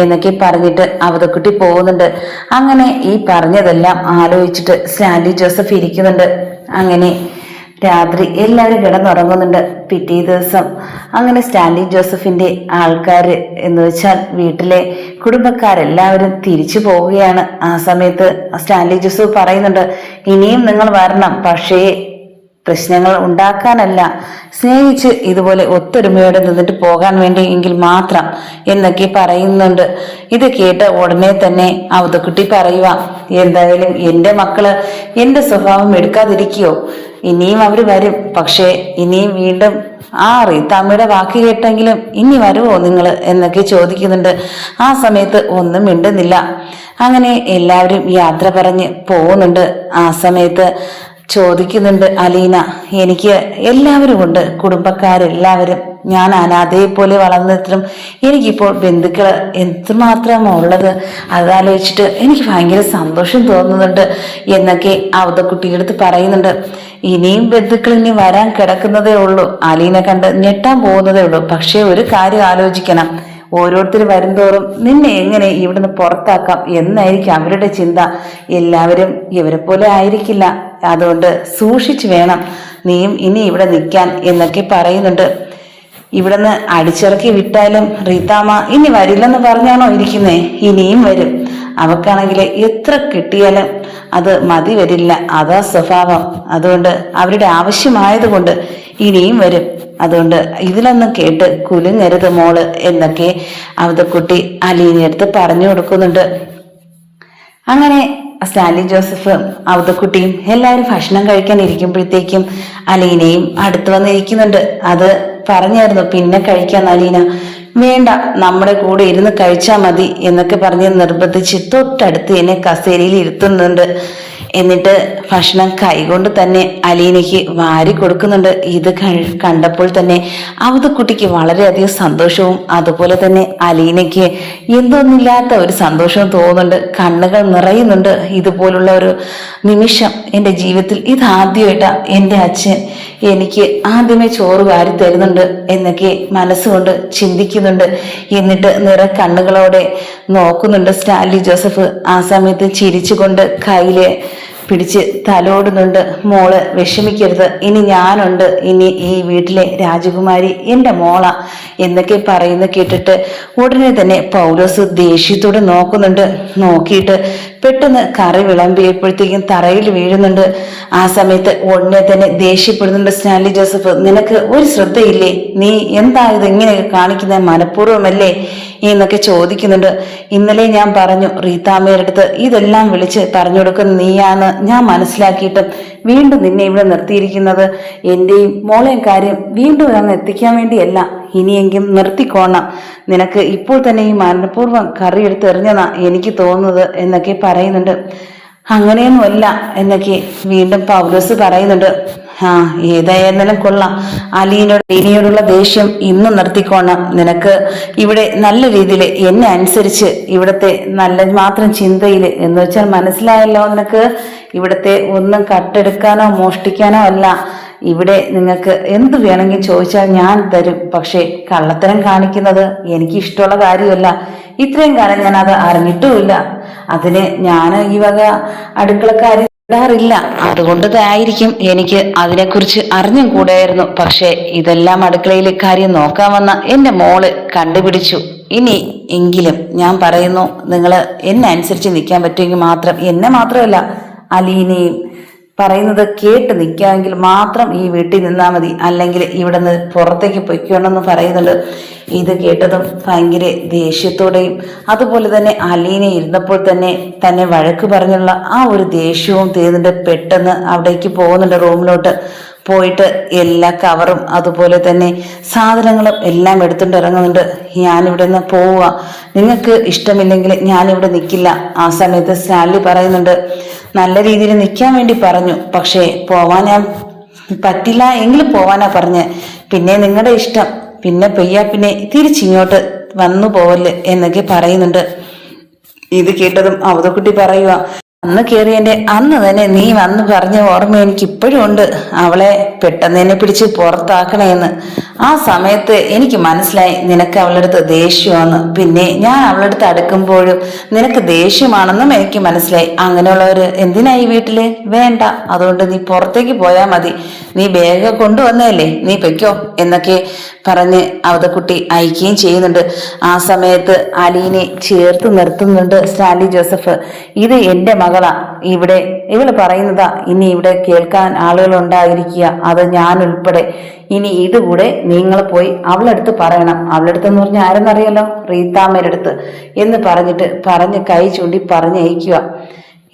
എന്നൊക്കെ പറഞ്ഞിട്ട് അവതക്കുട്ടി പോകുന്നുണ്ട്. അങ്ങനെ ഈ പറഞ്ഞതെല്ലാം ആലോചിച്ചിട്ട് സ്റ്റാൻലി ജോസഫ് ഇരിക്കുന്നുണ്ട്. അങ്ങനെ രാത്രി എല്ലാവരും കിടന്നുറങ്ങുന്നുണ്ട്. പിറ്റേ ദിവസം അങ്ങനെ സ്റ്റാൻലി ജോസഫിന്റെ ആൾക്കാര് എന്ന് വെച്ചാൽ വീട്ടിലെ കുടുംബക്കാരെല്ലാവരും തിരിച്ചു പോവുകയാണ്. ആ സമയത്ത് സ്റ്റാൻലി ജോസഫ് പറയുന്നുണ്ട്, ഇനിയും നിങ്ങൾ വരണം, പക്ഷേ പ്രശ്നങ്ങൾ ഉണ്ടാക്കാനല്ല, സ്നേഹിച്ച് ഇതുപോലെ ഒത്തൊരുമയോടെ നിന്നിട്ട് പോകാൻ വേണ്ടി എങ്കിൽ മാത്രം എന്നൊക്കെ പറയുന്നുണ്ട്. ഇത് കേട്ട ഉടനെ തന്നെ അവതക്കുട്ടി പറയുക, എന്തായാലും എൻ്റെ മക്കള് എൻ്റെ സ്വഭാവം എടുക്കാതിരിക്കുകയോ? ഇനിയും അവര് വരും. പക്ഷേ ഇനിയും വീണ്ടും ആ റീത്താമ്മയുടെ വാക്ക് കേട്ടെങ്കിലും ഇനി വരുമോ നിങ്ങൾ എന്നൊക്കെ ചോദിക്കുന്നുണ്ട്. ആ സമയത്ത് ഒന്നും മിണ്ടുന്നില്ല. അങ്ങനെ എല്ലാവരും യാത്ര പറഞ്ഞ് പോകുന്നുണ്ട്. ആ സമയത്ത് ചോദിക്കുന്നുണ്ട് അലീന. എനിക്ക് എല്ലാവരും ഉണ്ട്, കുടുംബക്കാരെല്ലാവരും. ഞാൻ അനാഥയെ പോലെ വളർന്നിട്ടും എനിക്കിപ്പോൾ ബന്ധുക്കൾ എന്തുമാത്രമാണ് ഉള്ളത്. അതാലോചിച്ചിട്ട് എനിക്ക് ഭയങ്കര സന്തോഷം തോന്നുന്നുണ്ട് എന്നൊക്കെ അവതക്കുട്ടിയുടെ അടുത്ത് പറയുന്നുണ്ട്. ഇനിയും ബന്ധുക്കൾ ഇനി വരാൻ കിടക്കുന്നതേ ഉള്ളൂ. അലീന കണ്ട് ഞെട്ടാൻ പോകുന്നതേ ഉള്ളൂ. പക്ഷെ ഒരു കാര്യം ആലോചിക്കണം, ഓരോരുത്തർ വരുംതോറും നിന്നെ എങ്ങനെ ഇവിടുന്ന് പുറത്താക്കാം എന്നായിരിക്കും അവരുടെ ചിന്ത. എല്ലാവരും ഇവരെ പോലെ ആയിരിക്കില്ല, അതുകൊണ്ട് സൂക്ഷിച്ചു വേണം നീയും ഇനി ഇവിടെ നിൽക്കാൻ എന്നൊക്കെ പറയുന്നുണ്ട്. ഇവിടുന്ന് അടിച്ചിറക്കി വിട്ടാലും റീത്താമ്മ ഇനി വരില്ലെന്ന് പറഞ്ഞാണോ ഇരിക്കുന്നേ? ഇനിയും വരും. അവക്കാണെങ്കിൽ എത്ര കിട്ടിയാലും അത് മതി വരില്ല, അതാ സ്വഭാവം. അതുകൊണ്ട് അവരുടെ ആവശ്യമായതുകൊണ്ട് ഇനിയും വരും. അതുകൊണ്ട് ഇതിലൊന്നും കേട്ട് കുലുങ്ങരുത് മോള് എന്നൊക്കെ അവതക്കുട്ടി അലീനയടുത്ത് പറഞ്ഞു കൊടുക്കുന്നുണ്ട്. അങ്ങനെ സ്റ്റാൻലി ജോസഫ് അവതക്കുട്ടിയും എല്ലാവരും ഭക്ഷണം കഴിക്കാൻ ഇരിക്കുമ്പോഴത്തേക്കും അലീനയും അടുത്ത് വന്നിരിക്കുന്നുണ്ട്. അത് പറഞ്ഞായിരുന്നു പിന്നെ കഴിക്കാൻ അലീന. വേണ്ട, നമ്മുടെ കൂടെ ഇരുന്ന് കഴിച്ചാൽ മതി എന്നൊക്കെ പറഞ്ഞ് നിർബന്ധിച്ച് തൊട്ടടുത്ത് എന്നെ കസേരയിൽ ഇരുത്തുന്നുണ്ട്. എന്നിട്ട് ഭക്ഷണം കൈകൊണ്ട് തന്നെ അലീനയ്ക്ക് വാരി കൊടുക്കുന്നുണ്ട്. ഇത് കണ്ടപ്പോൾ തന്നെ അവതക്കുട്ടിക്ക് വളരെയധികം സന്തോഷവും അതുപോലെ തന്നെ അലീനയ്ക്ക് എന്തൊന്നില്ലാത്ത ഒരു സന്തോഷവും തോന്നുന്നുണ്ട്. കണ്ണുകൾ നിറയുന്നുണ്ട്. ഇതുപോലുള്ള ഒരു നിമിഷം എൻ്റെ ജീവിതത്തിൽ ഇതാദ്യമായിട്ടാ എൻ്റെ അച്ഛൻ എനിക്ക് ആദ്യമേ ചോറ് വാരി തരുന്നുണ്ട് എന്നൊക്കെ മനസ്സുകൊണ്ട് ചിന്തിക്കുന്നുണ്ട്. എന്നിട്ട് കണ്ണുകളോടെ നോക്കുന്നുണ്ട് സ്റ്റാൻലി ജോസഫ്. ആ സമയത്ത് ചിരിച്ചുകൊണ്ട് കയ്യിലെ പിടിച്ച് തലോടുന്നുണ്ട്. മോള് വിഷമിക്കരുത്, ഇനി ഞാനുണ്ട്, ഇനി ഈ വീട്ടിലെ രാജകുമാരി എൻ്റെ മോള എന്നൊക്കെ പറയുന്ന കേട്ടിട്ട് ഉടനെ തന്നെ പൗലോസ് ദേഷ്യത്തോടെ നോക്കുന്നുണ്ട്. നോക്കിയിട്ട് പെട്ടെന്ന് കറി വിളമ്പിയപ്പോഴത്തേക്കും തറയിൽ വീഴുന്നുണ്ട്. ആ സമയത്ത് ഉടനെ തന്നെ ദേഷ്യപ്പെടുന്നുണ്ട് സ്റ്റാൻലി ജോസഫ്. നിനക്ക് ഒരു ശ്രദ്ധയില്ലേ? നീ എന്താ ഇത് ഇങ്ങനെയൊക്കെ കാണിക്കുന്നത്? മനഃപൂർവ്വമല്ലേ എന്നൊക്കെ ചോദിക്കുന്നുണ്ട്. ഇന്നലെ ഞാൻ പറഞ്ഞു റീത്താമ്മയുടെ അടുത്ത് ഇതെല്ലാം വിളിച്ച് പറഞ്ഞു കൊടുക്കുന്ന നീയാന്ന് ഞാൻ മനസ്സിലാക്കിയിട്ടും വീണ്ടും നിന്നെ ഇവിടെ നിർത്തിയിരിക്കുന്നത് എന്റെയും മോളെയും കാര്യം വീണ്ടും അങ്ങ് എത്തിക്കാൻ വേണ്ടിയല്ല. ഇനിയെങ്കിലും നിർത്തിക്കോണം. നിനക്ക് ഇപ്പോൾ തന്നെ ഈ മനഃപൂർവ്വം കറി എടുത്ത് എറിഞ്ഞതാ എനിക്ക് തോന്നുന്നത് എന്നൊക്കെ പറയുന്നുണ്ട്. അങ്ങനെയൊന്നുമല്ല എന്നൊക്കെ വീണ്ടും പൗലോസ് പറയുന്നുണ്ട്. ഏതായിരുന്നാലും കൊള്ളാം, അലീനയോടുള്ള ദേഷ്യം ഇന്ന് നിർത്തിക്കോണം. നിനക്ക് ഇവിടെ നല്ല രീതിയിൽ എന്നെ അനുസരിച്ച് ഇവിടത്തെ നല്ല മാത്രം ചിന്തയിൽ എന്ന് വെച്ചാൽ മനസ്സിലായല്ലോ നിനക്ക്. ഇവിടത്തെ ഒന്നും കട്ടെടുക്കാനോ മോഷ്ടിക്കാനോ അല്ല. ഇവിടെ നിങ്ങൾക്ക് എന്ത് വേണമെങ്കിൽ ചോദിച്ചാൽ ഞാൻ തരും. പക്ഷെ കള്ളത്തരം കാണിക്കുന്നത് എനിക്ക് ഇഷ്ടമുള്ള കാര്യമല്ല. ഇത്രയും കാലം ഞാൻ അത് അറിഞ്ഞിട്ടുമില്ല. അതിന് ഞാൻ ഈ വക അടുക്കളക്കാരി ഇടാറില്ല. അതുകൊണ്ടതായിരിക്കും എനിക്ക് അതിനെക്കുറിച്ച് അറിഞ്ഞും കൂടായിരുന്നു. പക്ഷെ ഇതെല്ലാം അടുക്കളയിൽ കാര്യം നോക്കാൻ വന്ന എൻ്റെ മോള് കണ്ടുപിടിച്ചു. ഇനി എങ്കിലും ഞാൻ പറയുന്നു, നിങ്ങൾ എന്നെ അനുസരിച്ച് നിൽക്കാൻ പറ്റുമെങ്കിൽ മാത്രം, എന്നെ മാത്രമല്ല അലീനയും പറയുന്നത് കേട്ട് നിൽക്കാമെങ്കിൽ മാത്രം ഈ വീട്ടിൽ നിന്നാൽ മതി, അല്ലെങ്കിൽ ഇവിടെ നിന്ന് പുറത്തേക്ക് പൊയ്ക്കണമെന്ന് പറയുന്നുണ്ട്. ഇത് കേട്ടതും ഭയങ്കര ദേഷ്യത്തോടെയും അതുപോലെ തന്നെ അലീന ഇരുന്നപ്പോൾ തന്നെ വഴക്ക് പറഞ്ഞുള്ള ആ ഒരു ദേഷ്യവും തീർന്നിട്ട് പെട്ടെന്ന് അവിടേക്ക് പോകുന്നുണ്ട്. റൂമിലോട്ട് പോയിട്ട് എല്ലാ കവറും അതുപോലെ തന്നെ സാധനങ്ങളും എല്ലാം എടുത്തുകൊണ്ട് ഇറങ്ങുന്നുണ്ട്. ഞാനിവിടെ നിന്ന് പോവുക, നിങ്ങൾക്ക് ഇഷ്ടമില്ലെങ്കിൽ ഞാനിവിടെ നിൽക്കില്ല. ആ സമയത്ത് സ്റ്റാൻലി പറയുന്നുണ്ട്, നല്ല രീതിയിൽ നിൽക്കാൻ വേണ്ടി പറഞ്ഞു, പക്ഷേ പോവാൻ ഞാൻ പറ്റില്ല എങ്കിലും പോവാനാ പറഞ്ഞ്. പിന്നെ നിങ്ങളുടെ ഇഷ്ടം, പിന്നെ പിന്നെ തിരിച്ചിങ്ങോട്ട് വന്നു പോവല്ലേ എന്നൊക്കെ പറയുന്നുണ്ട്. ഇത് കേട്ടതും അവതക്കുട്ടി പറയുക, അന്ന് കയറിയന്റെ അന്ന് തന്നെ നീ വന്ന് പറഞ്ഞ ഓർമ്മ എനിക്ക് ഇപ്പോഴും ഉണ്ട്. അവളെ പെട്ടെന്ന് എന്നെ പിടിച്ച് പുറത്താക്കണേന്ന്. ആ സമയത്ത് എനിക്ക് മനസ്സിലായി നിനക്ക് അവളുടെ അടുത്ത് ദേഷ്യമാണ്. പിന്നെ ഞാൻ അവളുടെ അടുത്ത് അടുക്കുമ്പോഴും നിനക്ക് ദേഷ്യമാണെന്നും എനിക്ക് മനസ്സിലായി. അങ്ങനെയുള്ളവര് എന്തിനാ ഈ വീട്ടില്? വേണ്ട, അതുകൊണ്ട് നീ പുറത്തേക്ക് പോയാൽ മതി. നീ ബാഗ് കൊണ്ടുവന്നതല്ലേ, നീ പൊയ്ക്കോ എന്നൊക്കെ പറഞ്ഞ് അവതക്കുട്ടി അയക്കുകയും ചെയ്യുന്നുണ്ട്. ആ സമയത്ത് അലീനെ ചേർത്ത് നിർത്തുന്നുണ്ട് സ്റ്റാൻലി ജോസഫ്. ഇത് എൻ്റെ മകളാ, ഇവള് പറയുന്നതാ ഇനി ഇവിടെ കേൾക്കാൻ ആളുകൾ ഉണ്ടായിരിക്കുക, അത് ഞാൻ ഉൾപ്പെടെ. ഇനി ഇതുകൂടെ നിങ്ങൾ പോയി അവളടുത്ത് പറയണം. അവളടുത്തെന്ന് പറഞ്ഞാൽ ആരെന്നറിയാലോ, റീത്താമ്മയുടെ അടുത്ത് എന്ന് പറഞ്ഞ് കൈ ചൂണ്ടി പറഞ്ഞയക്കുക.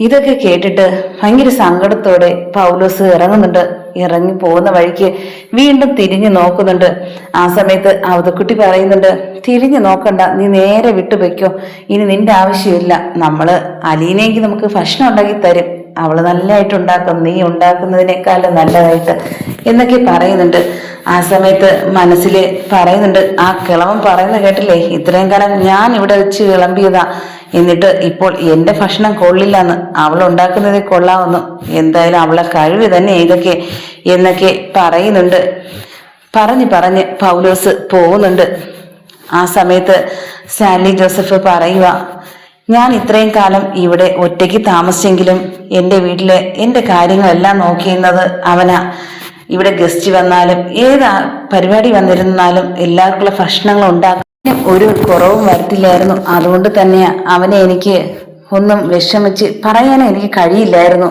ഇതൊക്കെ കേട്ടിട്ട് ഭയങ്കര സങ്കടത്തോടെ പൗലോസ് ഇറങ്ങുന്നുണ്ട്. ഇറങ്ങി പോകുന്ന വഴിക്ക് വീണ്ടും തിരിഞ്ഞു നോക്കുന്നുണ്ട്. ആ സമയത്ത് അവതക്കുട്ടി പറയുന്നുണ്ട്, തിരിഞ്ഞു നോക്കണ്ട, നീ നേരെ വിട്ടുവെക്കോ, ഇനി നിന്റെ ആവശ്യമില്ല. നമ്മള് അലീനെങ്കിൽ നമുക്ക് ഭക്ഷണം ഉണ്ടാക്കി തരും, അവൾ നല്ലതായിട്ട് ഉണ്ടാക്കും, നീ ഉണ്ടാക്കുന്നതിനേക്കാളും നല്ലതായിട്ട് എന്നൊക്കെ പറയുന്നുണ്ട്. ആ സമയത്ത് മനസ്സിൽ പറയുന്നുണ്ട്, ആ കിളവൻ പറയുന്നത് കേട്ടില്ലേ, ഇത്രയും കാലം ഞാൻ ഇവിടെ വെച്ച് വിളമ്പിയതാ, എന്നിട്ട് ഇപ്പോൾ എൻ്റെ ഭക്ഷണം കൊള്ളില്ലെന്ന്, അവൾ ഉണ്ടാക്കുന്നതേ കൊള്ളാവുന്നു, എന്തായാലും അവളെ കഴിവ് തന്നെ ഇതൊക്കെ എന്നൊക്കെ പറയുന്നുണ്ട്. പറഞ്ഞ് പൗലോസ് പോകുന്നുണ്ട്. ആ സമയത്ത് സ്റ്റാൻലി ജോസഫ് പറയുക, ഞാൻ ഇത്രയും കാലം ഇവിടെ ഒറ്റയ്ക്ക് താമസിച്ചെങ്കിലും എൻ്റെ വീട്ടിലെ എൻ്റെ കാര്യങ്ങളെല്ലാം നോക്കിയിരുന്നത് അവനാ. ഇവിടെ ഗസ്റ്റ് വന്നാലും ഏത് പരിപാടി വന്നിരുന്നാലും എല്ലാവർക്കുള്ള ഭക്ഷണങ്ങൾ ഉണ്ടാക്കാൻ ഒരു കുറവും വരത്തില്ലായിരുന്നു. അതുകൊണ്ട് തന്നെ അവനെ എനിക്ക് ഒന്നും വിഷമിച്ച് പറയാനും എനിക്ക് കഴിയില്ലായിരുന്നു.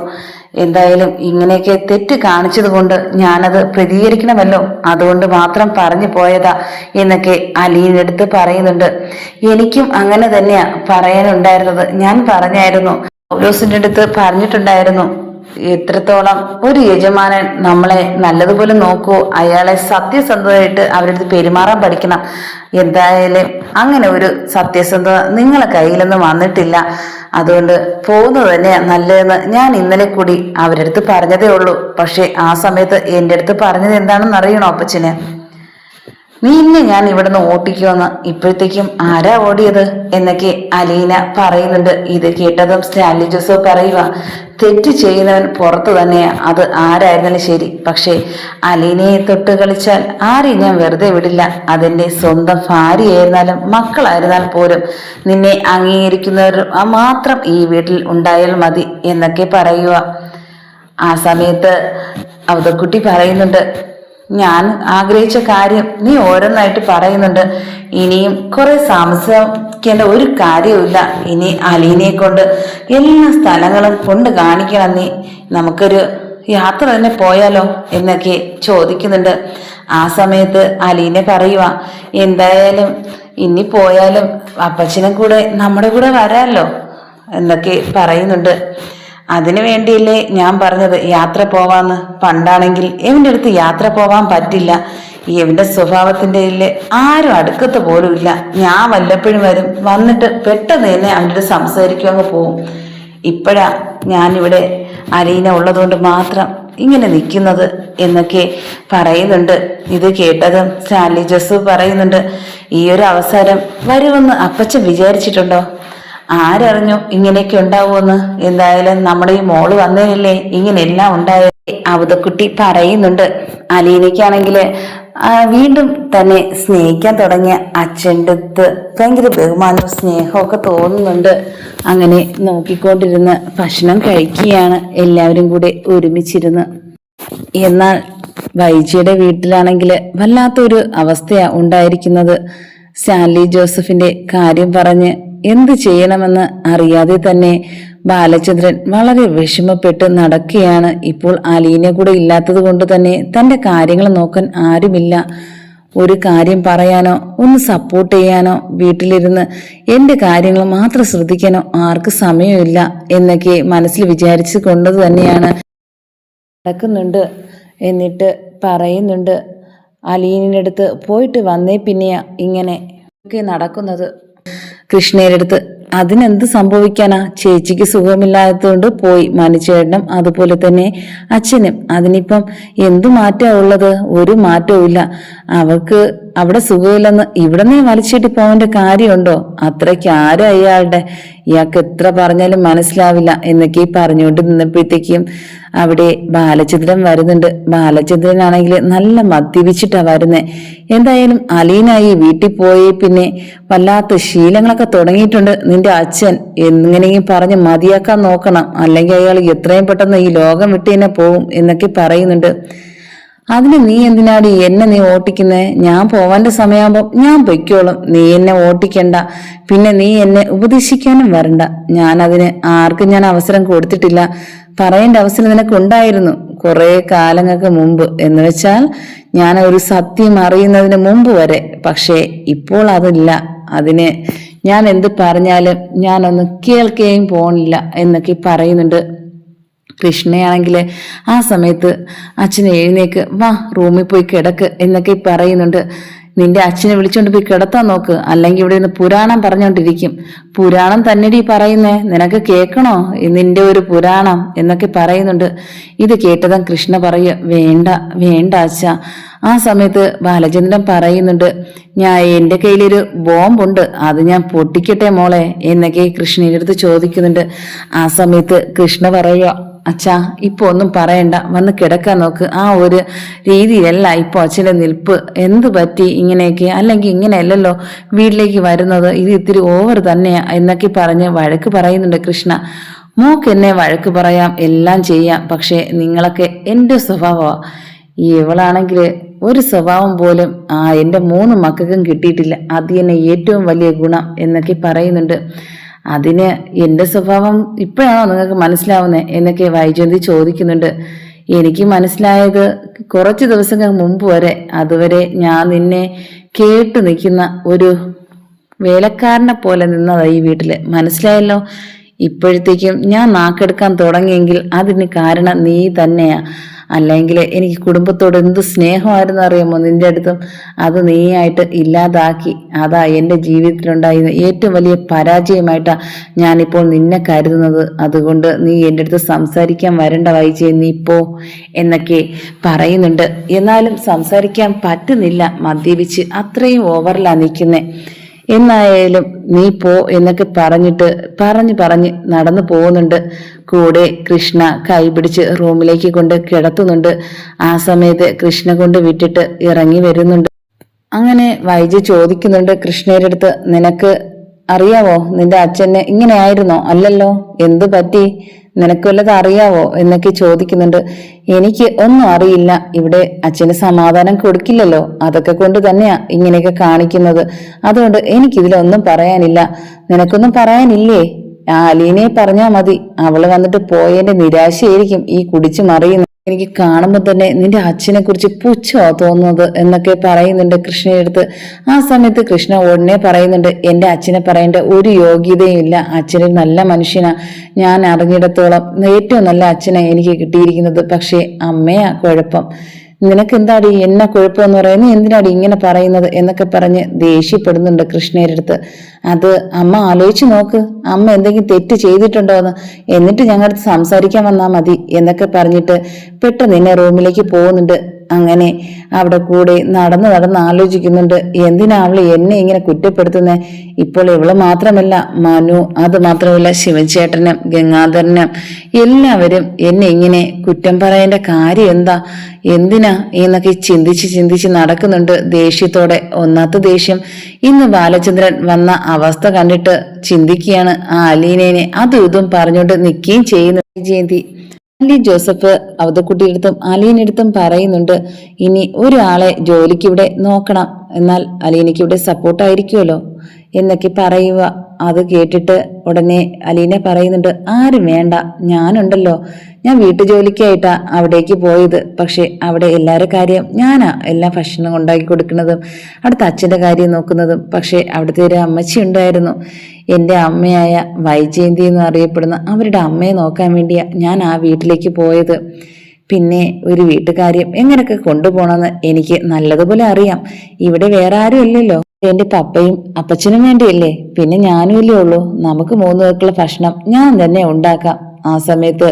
എന്തായാലും ഇങ്ങനെയൊക്കെ തെറ്റ് കാണിച്ചത് കൊണ്ട് ഞാനത് പ്രതികരിക്കണമല്ലോ, അതുകൊണ്ട് മാത്രം പറഞ്ഞു പോയതാ എന്നൊക്കെ അലീൻ്റെ അടുത്ത് പറയുന്നുണ്ട്. എനിക്കും അങ്ങനെ തന്നെയാ പറയാനുണ്ടായിരുന്നത്. ഞാൻ പറഞ്ഞായിരുന്നു, പൗലോസിന്റെ അടുത്ത് പറഞ്ഞിട്ടുണ്ടായിരുന്നു, എത്രത്തോളം ഒരു യജമാനൻ നമ്മളെ നല്ലതുപോലെ നോക്കൂ, അയാളെ സത്യസന്ധമായിട്ട് അവരടുത്ത് പെരുമാറാൻ പഠിക്കണം. എന്തായാലും അങ്ങനെ ഒരു സത്യസന്ധത നിങ്ങളെ കയ്യിലൊന്നും വന്നിട്ടില്ല, അതുകൊണ്ട് പോകുന്നത് തന്നെയാ നല്ലതെന്ന് ഞാൻ ഇന്നലെ കൂടി അവരടുത്ത് പറഞ്ഞതേ ഉള്ളൂ. പക്ഷെ ആ സമയത്ത് എൻ്റെ അടുത്ത് പറഞ്ഞത് എന്താണെന്ന് അറിയണോ അപ്പച്ചന്? നീ ഇന്നെ ഞാൻ ഇവിടുന്ന് ഓട്ടിക്കുമെന്ന്. ഇപ്പോഴത്തേക്കും ആരാ ഓടിയത് എന്നൊക്കെ അലീന പറയുന്നുണ്ട്. ഇത് കേട്ടതും സ്റ്റാൻലി ജോസഫ് പറയുക, തെറ്റ് ചെയ്യുന്നവൻ പുറത്തു തന്നെയാ, അത് ആരായിരുന്നാലും ശരി. പക്ഷേ അലീനയെ തൊട്ട് കളിച്ചാൽ ആരെയും ഞാൻ വെറുതെ വിടില്ല. അതെന്റെ സ്വന്തം ഭാര്യയായിരുന്നാലും മക്കളായിരുന്നാൽ പോലും നിന്നെ അംഗീകരിക്കുന്നവർ മാത്രം ഈ വീട്ടിൽ ഉണ്ടായാൽ മതി എന്നൊക്കെ പറയുക. ആ സമയത്ത് അവതക്കുട്ടി പറയുന്നുണ്ട്, ഞാൻ ആഗ്രഹിച്ച കാര്യം നീ ഓരോന്നായിട്ട് പറയുന്നുണ്ട്. ഇനിയും കുറെ താമസിക്കേണ്ട ഒരു കാര്യവുമില്ല. ഇനി അലീനയെ കൊണ്ട് എല്ലാ സ്ഥലങ്ങളും കൊണ്ട് കാണിക്കണം നീ. നമുക്കൊരു യാത്ര തന്നെ പോയാലോ എന്നൊക്കെ ചോദിക്കുന്നുണ്ട്. ആ സമയത്ത് അലീന പറയുക, എന്തായാലും ഇനി പോയാലും അപ്പച്ചനും കൂടെ നമ്മുടെ കൂടെ വരാമല്ലോ എന്നൊക്കെ പറയുന്നുണ്ട്. അതിനു വേണ്ടിയല്ലേ ഞാൻ പറഞ്ഞത് യാത്ര പോവാന്ന്. പണ്ടാണെങ്കിൽ എവന്റെ അടുത്ത് യാത്ര പോവാൻ പറ്റില്ല. എവന്റെ സ്വഭാവത്തിന്റെ ആരും അടുക്കത്ത് പോലും ഇല്ല. ഞാൻ വല്ലപ്പോഴും വരും, വന്നിട്ട് പെട്ടെന്ന് തന്നെ അവൻ്റെ സംസാരിക്കും, അങ്ങ് പോവും. ഇപ്പോഴാ ഞാനിവിടെ അലീന ഉള്ളതുകൊണ്ട് മാത്രം ഇങ്ങനെ നിൽക്കുന്നത് എന്നൊക്കെ പറയുന്നുണ്ട്. ഇത് കേട്ടതും സ്റ്റാൻലി ജോസഫ് പറയുന്നുണ്ട്, ഈ ഒരു അവസരം വരുമെന്ന് അപ്പച്ചൻ വിചാരിച്ചിട്ടുണ്ടോ? ആരറിഞ്ഞു ഇങ്ങനെയൊക്കെ ഉണ്ടാവുമെന്ന്? എന്തായാലും നമ്മുടെ ഈ മോള് വന്നതിനല്ലേ ഇങ്ങനെയെല്ലാം ഉണ്ടായത്. അവതക്കുട്ടി പറയുന്നുണ്ട്. അലീനയ്ക്കാണെങ്കിൽ വീണ്ടും തന്നെ സ്നേഹിക്കാൻ തുടങ്ങിയ അച്ഛൻ്റെ അടുത്ത് ഭയങ്കര ബഹുമാനവും സ്നേഹമൊക്കെ തോന്നുന്നുണ്ട്. അങ്ങനെ നോക്കിക്കൊണ്ടിരുന്ന് ഭക്ഷണം കഴിക്കുകയാണ് എല്ലാവരും കൂടെ ഒരുമിച്ചിരുന്ന്. എന്നാൽ വൈജിയുടെ വീട്ടിലാണെങ്കിൽ വല്ലാത്തൊരു അവസ്ഥയാ ഉണ്ടായിരിക്കുന്നത്. സ്റ്റാൻലി ജോസഫിന്റെ കാര്യം പറഞ്ഞ് എന്ത് ചെയ്യണമെന്ന് അറിയാതെ തന്നെ ബാലചന്ദ്രൻ വളരെ വിഷമപ്പെട്ട് നടക്കുകയാണ്. ഇപ്പോൾ അലീന കൂടെ ഇല്ലാത്തത് കൊണ്ട് തന്നെ തന്റെ കാര്യങ്ങൾ നോക്കാൻ ആരുമില്ല. ഒരു കാര്യം പറയാനോ ഒന്ന് സപ്പോർട്ട് ചെയ്യാനോ വീട്ടിലിരുന്ന് എന്റെ കാര്യങ്ങൾ മാത്രം ശ്രദ്ധിക്കാനോ ആർക്ക് സമയമില്ല എന്നൊക്കെ മനസ്സിൽ വിചാരിച്ചു കൊണ്ടത് തന്നെയാണ് നടക്കുന്നുണ്ട്. എന്നിട്ട് പറയുന്നുണ്ട്, അലീനിൻ്റെ അടുത്ത് പോയിട്ട് വന്നേ പിന്നെയാ ഇങ്ങനെ ഒക്കെ നടക്കുന്നത്. കൃഷ്ണയുടെ അടുത്ത് അതിനെന്ത് സംഭവിക്കാനാ, ചേച്ചിക്ക് സുഖമില്ലാത്തതുകൊണ്ട് പോയി. മനുചേട്ടനും അതുപോലെ തന്നെ അച്ഛനും. അതിനിപ്പം എന്തു മാറ്റാ ഉള്ളത്? ഒരു മാറ്റവും ഇല്ല. അവൾക്ക് അവിടെ സുഖമില്ലെന്ന് ഇവിടെ നീ വലിച്ചിട്ട് പോവേണ്ട കാര്യമുണ്ടോ? അത്രയ്ക്ക് ആരും അയാളുടെ, ഇയാൾക്ക് എത്ര പറഞ്ഞാലും മനസ്സിലാവില്ല എന്നൊക്കെ പറഞ്ഞുകൊണ്ട് നിന്നപ്പോഴത്തേക്കും അവിടെ ബാലചന്ദ്രൻ വരുന്നുണ്ട്. ബാലചന്ദ്രനാണെങ്കിൽ നല്ല മദ്യപിച്ചിട്ടാ വരുന്നേ. എന്തായാലും അലീനായി വീട്ടിൽ പോയി പിന്നെ വല്ലാത്ത ശീലങ്ങളൊക്കെ തുടങ്ങിയിട്ടുണ്ട് നിന്റെ അച്ഛൻ. എങ്ങനെയും പറഞ്ഞ് മതിയാക്കാൻ നോക്കണം, അല്ലെങ്കിൽ അയാൾ എത്രയും പെട്ടെന്ന് ഈ ലോകം വിട്ട് തന്നെ പോവും എന്നൊക്കെ പറയുന്നുണ്ട്. അതിന് നീ എന്തിനാടി എന്നെ നീ ഓട്ടിക്കുന്നേ? ഞാൻ പോവാന്റെ സമയമാകുമ്പോൾ ഞാൻ പൊയ്ക്കോളും, നീ എന്നെ ഓട്ടിക്കണ്ട. പിന്നെ നീ എന്നെ ഉപദേശിക്കാനും വരണ്ട. ഞാൻ അതിന് ആർക്കും ഞാൻ അവസരം കൊടുത്തിട്ടില്ല. പറയേണ്ട അവസരം നിനക്കുണ്ടായിരുന്നു കുറെ കാലങ്ങൾക്ക് മുമ്പ്, എന്ന് വെച്ചാൽ ഞാൻ ഒരു സത്യം അറിയുന്നതിന് മുമ്പ് വരെ. പക്ഷേ ഇപ്പോൾ അതില്ല. അതിന് ഞാൻ എന്ത് പറഞ്ഞാലും ഞാനൊന്ന് കേൾക്കുകയും പോണില്ല എന്നൊക്കെ പറയുന്നുണ്ട്. കൃഷ്ണയാണെങ്കിൽ ആ സമയത്ത് അച്ഛൻ എഴുന്നേക്ക്, വാ റൂമിൽ പോയി കിടക്ക് എന്നൊക്കെ പറയുന്നുണ്ട്. നിന്റെ അച്ഛനെ വിളിച്ചോണ്ട് പോയി കിടത്താൻ നോക്ക്, അല്ലെങ്കിൽ ഇവിടെ നിന്ന് പുരാണം പറഞ്ഞോണ്ടിരിക്കും. പുരാണം തന്നെടി പറയുന്നേ, നിനക്ക് കേൾക്കണോ നിന്റെ ഒരു പുരാണം എന്നൊക്കെ പറയുന്നുണ്ട്. ഇത് കേട്ടതും കൃഷ്ണ പറയുക, വേണ്ട വേണ്ട അച്ഛ. ആ സമയത്ത് ബാലചന്ദ്രൻ പറയുന്നുണ്ട്, എൻ്റെ കയ്യിലൊരു ബോംബുണ്ട്, അത് ഞാൻ പൊട്ടിക്കട്ടെ മോളെ എന്നൊക്കെ കൃഷ്ണയുടെ അടുത്ത് ചോദിക്കുന്നുണ്ട്. ആ സമയത്ത് കൃഷ്ണ പറയുക, അച്ഛാ ഇപ്പൊ ഒന്നും പറയണ്ട, വന്ന് കിടക്കാൻ നോക്ക്. ആ ഒരു രീതിയിലല്ല ഇപ്പൊ അച്ഛൻ്റെ നിൽപ്പ്. എന്ത് പറ്റി ഇങ്ങനെയൊക്കെ? അല്ലെങ്കിൽ ഇങ്ങനെയല്ലല്ലോ വീട്ടിലേക്ക് വരുന്നത്, ഇത് ഇത്തിരി ഓവർ തന്നെയാ എന്നൊക്കെ പറഞ്ഞ് വഴക്ക് പറയുന്നുണ്ട് കൃഷ്ണ. മോക്ക് എന്നെ വഴക്ക് പറയാം, എല്ലാം ചെയ്യാം, പക്ഷെ നിങ്ങളൊക്കെ എൻ്റെ സ്വഭാവമാണ്. ഇവളാണെങ്കിൽ ഒരു സ്വഭാവം പോലും എൻ്റെ 3 മക്കൾക്കും കിട്ടിയിട്ടില്ല, അത് തന്നെ ഏറ്റവും വലിയ ഗുണം എന്നൊക്കെ പറയുന്നുണ്ട്. അതിന് എൻ്റെ സ്വഭാവം ഇപ്പോഴാണോ നിങ്ങൾക്ക് മനസ്സിലാവുന്നത് എന്നൊക്കെ വൈജയന്തി ചോദിക്കുന്നുണ്ട്. എനിക്ക് മനസ്സിലായത് കുറച്ച് ദിവസങ്ങൾ മുമ്പ് വരെ. അതുവരെ ഞാൻ നിന്നെ കേട്ടു നിൽക്കുന്ന ഒരു വേലക്കാരനെ പോലെ നിന്നതാ ഈ വീട്ടില്, മനസ്സിലായല്ലോ. ഇപ്പോഴത്തേക്കും ഞാൻ നാക്കെടുക്കാൻ തുടങ്ങിയെങ്കിൽ അതിന് കാരണം നീ തന്നെയാ. അല്ലെങ്കിൽ എനിക്ക് കുടുംബത്തോട് എന്ത് സ്നേഹമായിരുന്നു അറിയാമോ നിന്റെ അടുത്തും, അത് നീയായിട്ട് ഇല്ലാതാക്കി. അതാ എൻ്റെ ജീവിതത്തിലുണ്ടായിരുന്ന ഏറ്റവും വലിയ പരാജയമായിട്ടാ ഞാനിപ്പോൾ നിന്നെ കരുതുന്നത്. അതുകൊണ്ട് നീ എൻ്റെ അടുത്ത് സംസാരിക്കാൻ വരണ്ട വൈജയ, നീ പോ എന്നൊക്കെ പറയുന്നുണ്ട്. എന്നാലും സംസാരിക്കാൻ പറ്റുന്നില്ല, മദ്യപിച്ച് അത്രയും ഓവറിലാണ് നിൽക്കുന്നേ. എന്നായാലും നീ പോ എന്നൊക്കെ പറഞ്ഞ് നടന്നു പോകുന്നുണ്ട്. കൂടെ കൃഷ്ണ കൈപിടിച്ച് റൂമിലേക്ക് കൊണ്ട് കിടത്തുന്നുണ്ട്. ആ സമയത്ത് കൃഷ്ണ കൊണ്ട് വിട്ടിട്ട് ഇറങ്ങി വരുന്നുണ്ട്. അങ്ങനെ വൈജി ചോദിക്കുന്നുണ്ട് കൃഷ്ണയുടെ അടുത്ത്, നിനക്ക് അറിയാവോ നിന്റെ അച്ഛനെ ഇങ്ങനെ ആയിരുന്നോ? അല്ലല്ലോ, എന്തു പറ്റി, നിനക്ക് വല്ലത് അറിയാവോ എന്നൊക്കെ ചോദിക്കുന്നുണ്ട്. എനിക്ക് ഒന്നും അറിയില്ല, ഇവിടെ അച്ഛന് സമാധാനം കൊടുക്കില്ലല്ലോ, അതൊക്കെ കൊണ്ട് തന്നെയാ ഇങ്ങനെയൊക്കെ കാണിക്കുന്നത്. അതുകൊണ്ട് എനിക്കിതിലൊന്നും പറയാനില്ല. നിനക്കൊന്നും പറയാനില്ലേ? അലീനെ പറഞ്ഞാ മതി, അവള് വന്നിട്ട് പോയതിന്റെ നിരാശയായിരിക്കും ഈ കുടിച്ചു മറിയുന്നത്. എനിക്ക് കാണുമ്പോൾ തന്നെ നിന്റെ അച്ഛനെ കുറിച്ച് പുച്ഛമാ തോന്നുന്നത് എന്നൊക്കെ പറയുന്നുണ്ട് കൃഷ്ണയുടെ അടുത്ത്. ആ സമയത്ത് കൃഷ്ണ ഉടനെ പറയുന്നുണ്ട്, എൻ്റെ അച്ഛനെ പറയേണ്ട ഒരു യോഗ്യതയും ഇല്ല, അച്ഛനൊരു നല്ല മനുഷ്യനാ. ഞാൻ അറിഞ്ഞിടത്തോളം ഏറ്റവും നല്ല അച്ഛനെ എനിക്ക് കിട്ടിയിരിക്കുന്നത്. പക്ഷേ അമ്മയാ കുഴപ്പം. നിനക്ക് എന്താടി എന്നെ കുഴപ്പമെന്ന് പറയാൻ, നീ എന്തിനാടി ഇങ്ങനെ പറയുന്നത് എന്നൊക്കെ പറഞ്ഞ് ദേഷ്യപ്പെടുന്നുണ്ട് കൃഷ്ണയുടെ അടുത്ത്. അത് അമ്മ ആലോചിച്ച് നോക്ക്, അമ്മ എന്തെങ്കിലും തെറ്റ് ചെയ്തിട്ടുണ്ടോ എന്ന്, എന്നിട്ട് ഞങ്ങളുടെ സംസാരിക്കാൻ വന്നാൽ മതി എന്നൊക്കെ പറഞ്ഞിട്ട് പെട്ടെന്ന് എന്നെ റൂമിലേക്ക് പോകുന്നുണ്ട്. അങ്ങനെ അവിടെ കൂടെ നടന്ന് ആലോചിക്കുന്നുണ്ട്, എന്തിനാ അവള് എന്നെ ഇങ്ങനെ കുറ്റപ്പെടുത്തുന്നേ? ഇപ്പോൾ ഇവള് മാത്രമല്ല, മനു, അത് മാത്രമല്ല ശിവചേട്ടനും ഗംഗാധരനും എല്ലാവരും എന്നെ ഇങ്ങനെ കുറ്റം പറയേണ്ട കാര്യം എന്താ, എന്തിനാ എന്നൊക്കെ ചിന്തിച്ച് നടക്കുന്നുണ്ട് ദേഷ്യത്തോടെ. ഒന്നാമത്തെ ദേഷ്യം ഇന്ന് ബാലചന്ദ്രൻ വന്ന അവസ്ഥ കണ്ടിട്ട് ചിന്തിക്കുകയാണ്. ആ അലീനേനെ അതും ഇതും പറഞ്ഞുകൊണ്ട് നിൽക്കുകയും ചെയ്യുന്നു ജയന്തി. അലി ജോസഫ് അവതക്കുട്ടിയെടുത്തും അലീനെടുത്തും പറയുന്നുണ്ട്, ഇനി ഒരാളെ ജോലിക്ക് ഇവിടെ നോക്കണം, എന്നാൽ അലീനയ്ക്ക് ഇവിടെ സപ്പോർട്ടായിരിക്കുമല്ലോ എന്നൊക്കെ പറയുക. അത് കേട്ടിട്ട് ഉടനെ അലീന പറയുന്നുണ്ട്, ആരും വേണ്ട, ഞാനുണ്ടല്ലോ, ഞാൻ വീട്ടുജോലിക്കായിട്ടാ അവിടേക്ക് പോയത്. പക്ഷെ അവിടെ എല്ലാവരുടെ കാര്യം ഞാനാ എല്ലാ ഭക്ഷണം ഉണ്ടാക്കി കൊടുക്കുന്നതും അവിടുത്തെ അച്ഛൻ്റെ കാര്യം നോക്കുന്നതും. പക്ഷെ അവിടുത്തെ ഒരു അമ്മച്ചി ഉണ്ടായിരുന്നു, എൻ്റെ അമ്മയായ വൈജയന്തി എന്ന് അറിയപ്പെടുന്ന അവരുടെ അമ്മയെ നോക്കാൻ വേണ്ടിയാ ഞാൻ ആ വീട്ടിലേക്ക് പോയത്. പിന്നെ ഒരു വീട്ടുകാര്യം എങ്ങനെയൊക്കെ കൊണ്ടുപോകണമെന്ന് എനിക്ക് നല്ലതുപോലെ അറിയാം. ഇവിടെ വേറെ ആരും ഇല്ലല്ലോ, എന്റെ പപ്പയും അപ്പച്ചനും വേണ്ടിയല്ലേ, പിന്നെ ഞാനും ഇല്ലേ ഉള്ളൂ. നമുക്ക് 3 പേർക്കുള്ള ഭക്ഷണം ഞാൻ തന്നെ ഉണ്ടാക്കാം. ആ സമയത്ത്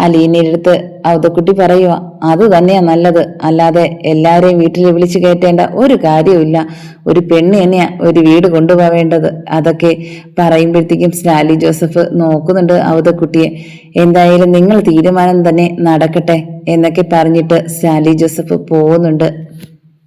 അലീനയുടെ അടുത്ത് അവതക്കുട്ടി പറയുക, അത് തന്നെയാ നല്ലത്, അല്ലാതെ എല്ലാരെയും വീട്ടിൽ വിളിച്ചു കയറ്റേണ്ട ഒരു കാര്യമില്ല. ഒരു പെണ്ണ് തന്നെയാ ഒരു വീട് കൊണ്ടുപോവേണ്ടത്. അതൊക്കെ പറയുമ്പോഴത്തേക്കും സ്റ്റാലി ജോസഫ് നോക്കുന്നുണ്ട് അവതക്കുട്ടിയെ. എന്തായാലും നിങ്ങൾ തീരുമാനം തന്നെ നടക്കട്ടെ എന്നൊക്കെ പറഞ്ഞിട്ട് സ്റ്റാലി ജോസഫ് പോകുന്നുണ്ട്.